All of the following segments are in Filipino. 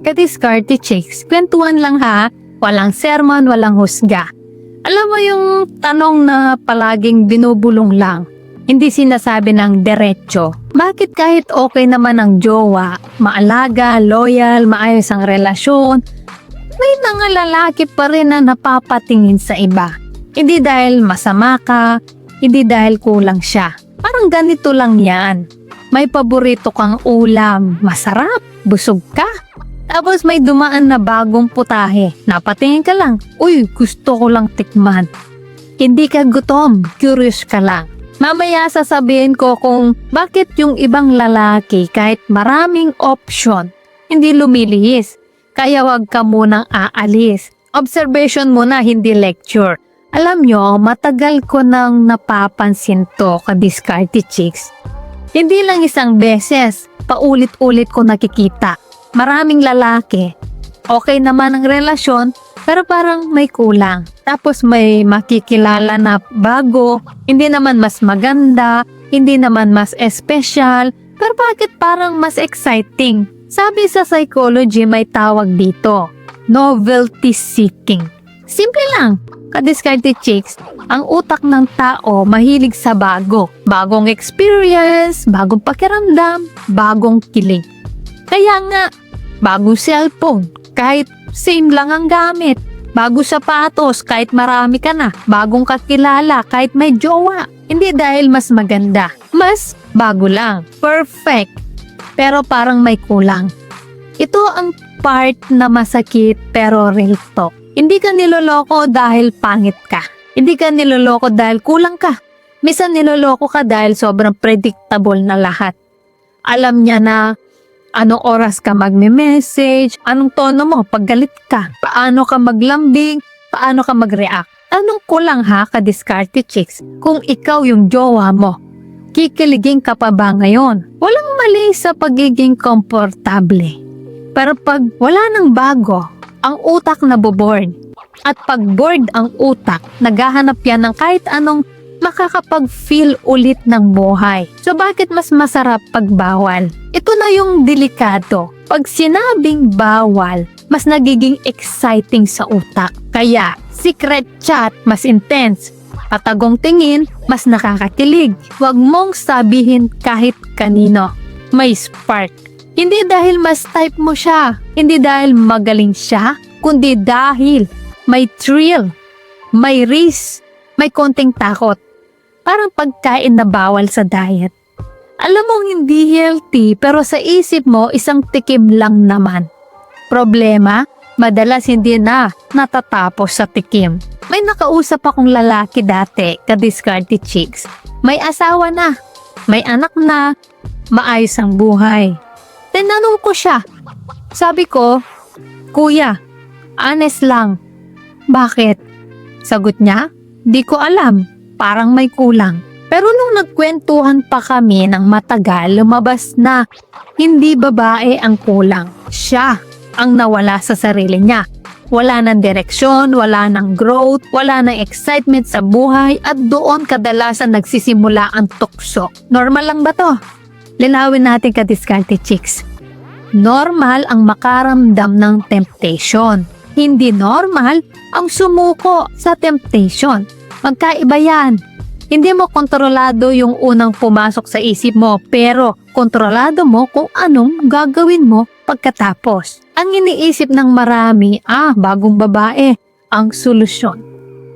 Kadiskarte chicks, kwentuhan lang ha, walang sermon, walang husga. Alam mo yung tanong na palaging binubulong lang, hindi sinasabi ng diretso. Bakit kahit okay naman ang jowa, maalaga, loyal, maayos ang relasyon, may mga lalaki pa rin na napapatingin sa iba? Hindi dahil masama ka, hindi dahil kulang siya. Parang ganito lang yan. May paborito kang ulam, masarap, busog ka. Tapos may dumaan na bagong putahe. Napatingin ka lang, uy, gusto ko lang tikman. Hindi ka gutom, curious ka lang. Mamaya sasabihin ko kung bakit yung ibang lalaki kahit maraming option, hindi lumilihis. Kaya wag ka munang aalis. Observation muna, hindi lecture. Alam nyo, matagal ko nang napapansin to, kadiskarte chicks. Hindi lang isang beses, paulit-ulit ko nakikita. Maraming lalaki, okay naman ang relasyon, pero parang may kulang. Tapos may makikilala na bago, hindi naman mas maganda, hindi naman mas espesyal, pero bakit parang mas exciting? Sabi sa psychology may tawag dito, novelty seeking. Simple lang, kadiskarte chicks, ang utak ng tao mahilig sa bago. Bagong experience, bagong pakiramdam, bagong kilig. Kaya nga, bagong cellphone, kahit same lang ang gamit. Bagong sapatos, kahit marami ka na. Bagong kakilala, kahit may jowa. Hindi dahil mas maganda, mas bago lang. Perfect, pero parang may kulang. Ito ang part na masakit pero real talk. Hindi ka niloloko dahil pangit ka. Hindi ka niloloko dahil kulang ka. Minsan niloloko ka dahil sobrang predictable na lahat. Alam niya na anong oras ka magme-message, anong tono mo pag galit ka, paano ka maglambing, paano ka mag-react. Anong kulang ha, kadiskarte chicks, kung ikaw yung jowa mo? Kikiligin ka pa ba ngayon? Walang mali sa pagiging komportable. Pero pag wala nang bago, ang utak naboboard. At pag bored ang utak, naghahanap yan ng kahit anong makakapag-feel ulit ng buhay. So bakit mas masarap pag bawal? Ito na yung delikado. Pag sinabing bawal, mas nagiging exciting sa utak. Kaya secret chat mas intense. Patagong tingin, mas nakakakilig. Huwag mong sabihin kahit kanino. May spark. Hindi dahil mas type mo siya, hindi dahil magaling siya, kundi dahil may thrill, may risk, may konting takot. Parang pagkain na bawal sa diet. Alam mong hindi healthy pero sa isip mo isang tikim lang naman. Problema, madalas hindi na natatapos sa tikim. May nakausap akong lalaki dati, kadiskarte chicks. May asawa na, may anak na, maayos ang buhay. Tinanong ko siya. Sabi ko, Kuya, honest lang. Bakit? Sagot niya, di ko alam. Parang may kulang. Pero nung nagkwentuhan pa kami ng matagal, lumabas na hindi babae ang kulang. Siya ang nawala sa sarili niya. Wala ng direksyon, wala ng growth, wala ng excitement sa buhay at doon kadalasan nagsisimula ang tukso. Normal lang ba to? Linawin natin kadiskarte chicks. Normal ang makaramdam ng temptation. Hindi normal ang sumuko sa temptation. Magkaiba yan. Hindi mo kontrolado yung unang pumasok sa isip mo, pero kontrolado mo kung anong gagawin mo pagkatapos. Ang iniisip ng marami, bagong babae, ang solusyon.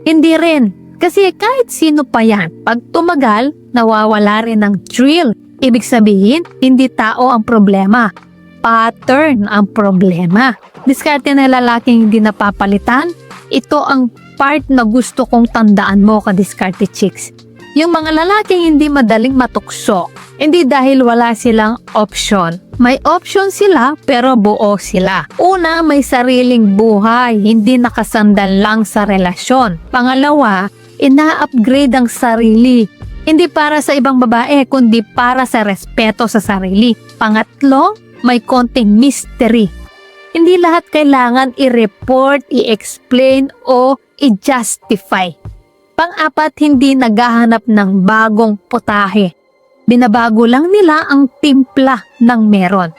Hindi rin. Kasi kahit sino pa yan, pag tumagal, nawawala rin ng thrill. Ibig sabihin, hindi tao ang problema. Pattern ang problema. Diskarte na lalaking hindi napapalitan, ito ang part na gusto kong tandaan mo kadiskarte chicks. Yung mga lalaking hindi madaling matukso, hindi dahil wala silang option. May option sila pero buo sila. Una, may sariling buhay, hindi nakasandal lang sa relasyon. Pangalawa, ina-upgrade ang sarili. Hindi para sa ibang babae, kundi para sa respeto sa sarili. Pangatlo, may konting mystery. Hindi lahat kailangan i-report, i-explain o i-justify. Pang-apat, hindi naghahanap ng bagong putahe. Binabago lang nila ang timpla ng meron.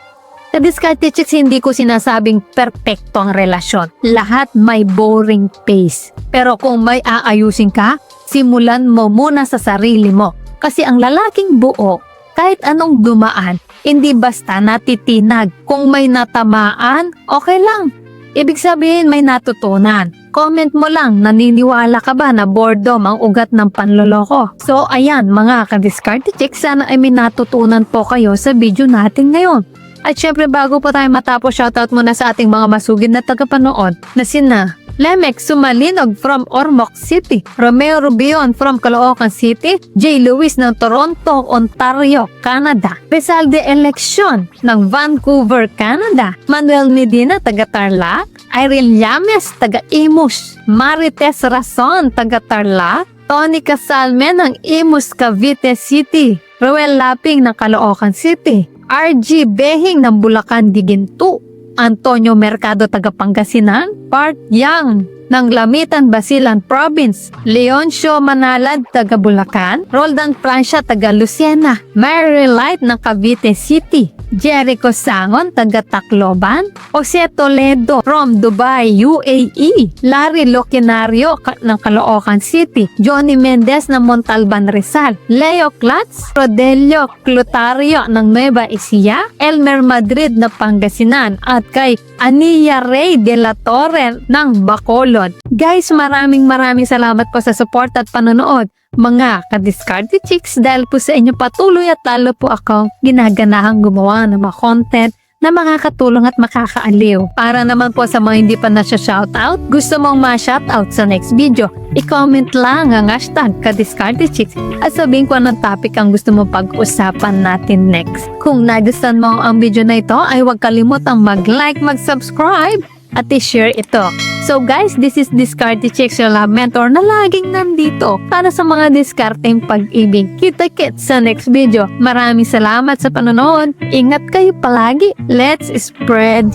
Kadiskarte chicks, hindi ko sinasabing perpekto ang relasyon. Lahat may boring phase. Pero kung may aayusin ka, simulan mo muna sa sarili mo. Kasi ang lalaking buo, kahit anong dumaan, hindi basta natitinag. Kung may natamaan, okay lang. Ibig sabihin may natutunan. Comment mo lang, naniniwala ka ba na boredom ang ugat ng panloloko? So ayan mga kadiskarte chicks, sana ay may natutunan po kayo sa video natin ngayon. At syempre bago po tayo matapos, shoutout muna sa ating mga masugid na tagapanood na sina Lemex Sumalinog from Ormoc City, Romeo Rubion from Caloocan City, J. Lewis ng Toronto, Ontario, Canada, Rizal de Election ng Vancouver, Canada, Manuel Medina taga Tarlac, Irene Llames taga Imus, Marites Rason taga Tarlac, Tony Casalme ng Imus, Cavite City, Roel Laping ng Caloocan City, RG Behing ng Bulacan, Diginto, Antonio Mercado taga Pangasinan, Park Yang ng Lamitan, Basilan Province, Leoncio Manalad taga Bulacan, Roldan Francia taga Lucena, Mary Light ng Cavite City, Jericho Sangon taga Tacloban, Jose Toledo from Dubai, UAE, Larry Loquinario ng Caloocan City, Johnny Mendez ng Montalban, Rizal, Leo Clatz, Rodelio Clotario ng Nueva Ecija, Elmer Madrid ng Pangasinan, at kay Ania Rey de la Torre ng Bacolod. Guys, maraming salamat po sa support at panonood mga kadiskarte chicks, dahil po sa inyo patuloy at lalo po akong ginaganahang gumawa ng mga content na makakatulong at makakaaliw. Para naman po sa mga hindi pa na-shoutout, gusto mong ma-shoutout sa next video, i-comment lang ang hashtag kadiskarte chicks at sabihin ko anong topic ang gusto mo pag-usapan natin next. Kung nagustuhan mo ang video na ito, ay huwag kalimutang mag-like, mag-subscribe at i-share ito. So guys, this is Diskarte Chicks, your love mentor na laging nandito para sa mga diskarteng pag-ibig. Kita-kits sa next video. Maraming salamat sa panonood. Ingat kayo palagi. Let's spread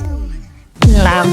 love.